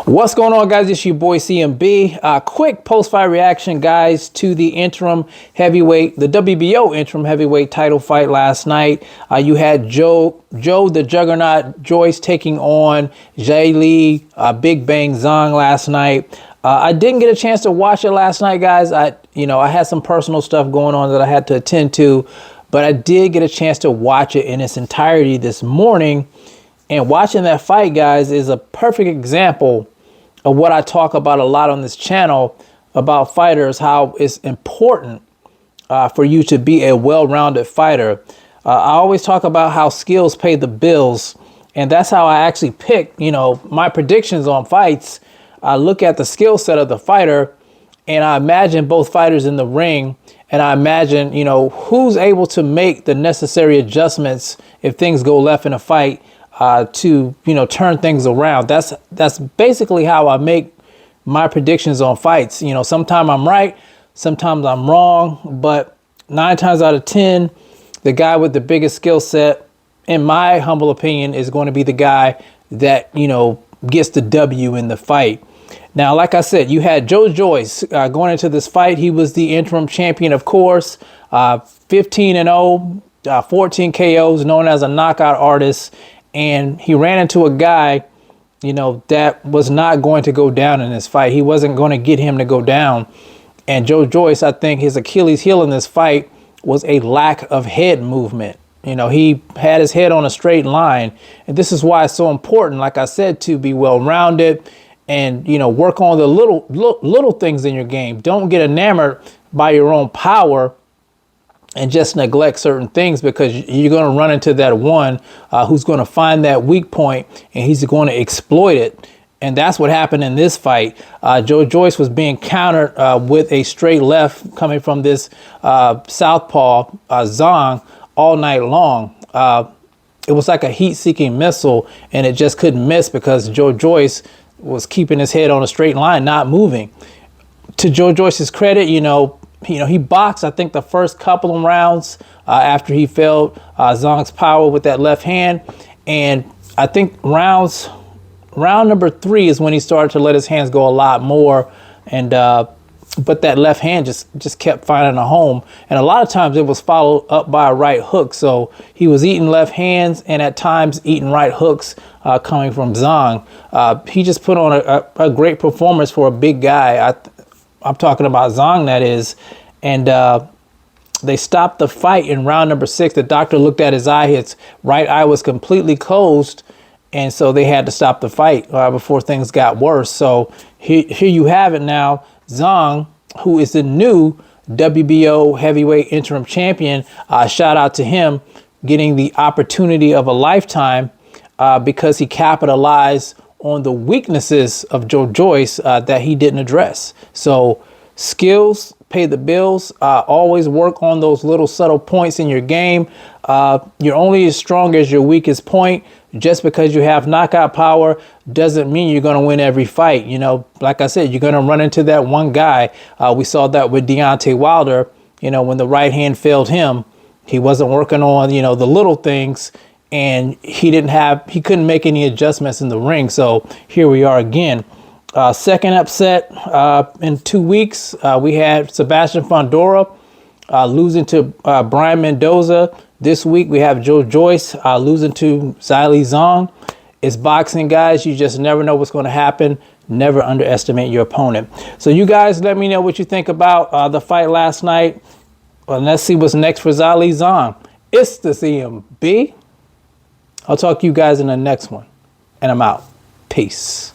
What's going on, guys? It's your boy CMB. Quick post-fight reaction, guys, to the interim heavyweight, the WBO interim heavyweight title fight last night. You had Joe the Juggernaut Joyce taking on Zhilei Big Bang Zhang last night. I didn't get a chance to watch it last night, guys. I had some personal stuff going on that I had to attend to, but I did get a chance to watch it in its entirety this morning. And watching that fight, guys, is a perfect example of what I talk about a lot on this channel about fighters, how it's important for you to be a well-rounded fighter. I always talk about how skills pay the bills, and that's how I actually pick, my predictions on fights. I look at the skill set of the fighter, and I imagine both fighters in the ring, and I imagine, who's able to make the necessary adjustments if things go left in a fight, to turn things around. That's basically how I make my predictions on fights. Sometimes I'm right, sometimes I'm wrong, but 9 times out of 10, the guy with the biggest skill set, in my humble opinion, is going to be the guy that gets the W in the fight. Now, like I said, you had Joe Joyce going into this fight. He was the interim champion, of course, 15-0, 14 KOs, known as a knockout artist. And he ran into a guy, that was not going to go down in this fight. He wasn't going to get him to go down. And Joe Joyce, I think his Achilles heel in this fight was a lack of head movement. He had his head on a straight line. And this is why it's so important, like I said, to be well-rounded and, work on the little things in your game. Don't get enamored by your own power and just neglect certain things, because you're going to run into that one who's going to find that weak point and he's going to exploit it. And that's what happened in this fight. Joe Joyce was being countered with a straight left coming from this southpaw Zhang all night long. It was like a heat-seeking missile, and it just couldn't miss because Joe Joyce was keeping his head on a straight line, not moving. To Joe Joyce's credit, he boxed, I think, the first couple of rounds after he felt Zhang's power with that left hand. And I think round number 3 is when he started to let his hands go a lot more. And but that left hand just kept finding a home. And a lot of times it was followed up by a right hook. So he was eating left hands and at times eating right hooks coming from Zhang. He just put on a great performance for a big guy. I'm talking about Zhang, that is. And they stopped the fight in round number 6. The doctor looked at his eye. His right eye was completely closed. And so they had to stop the fight before things got worse. So here you have it now. Zhang, who is the new WBO heavyweight interim champion, shout out to him, getting the opportunity of a lifetime because he capitalized on the weaknesses of Joe Joyce that he didn't address. So skills pay the bills. Always work on those little subtle points in your game. You're only as strong as your weakest point. Just because you have knockout power doesn't mean you're going to win every fight. Like I said, you're going to run into that one guy. We saw that with Deontay Wilder. When the right hand failed him, he wasn't working on, the little things. And he couldn't make any adjustments in the ring. So here we are again. Second upset in 2 weeks. We had Sebastian Fundora losing to Brian Mendoza. This week we have Joe Joyce losing to Zhilei Zhang. It's boxing, guys. You just never know what's going to happen. Never underestimate your opponent. So you guys let me know what you think about the fight last night. Well, let's see what's next for Zhilei Zhang. It's the CMB. I'll talk to you guys in the next one. And I'm out. Peace.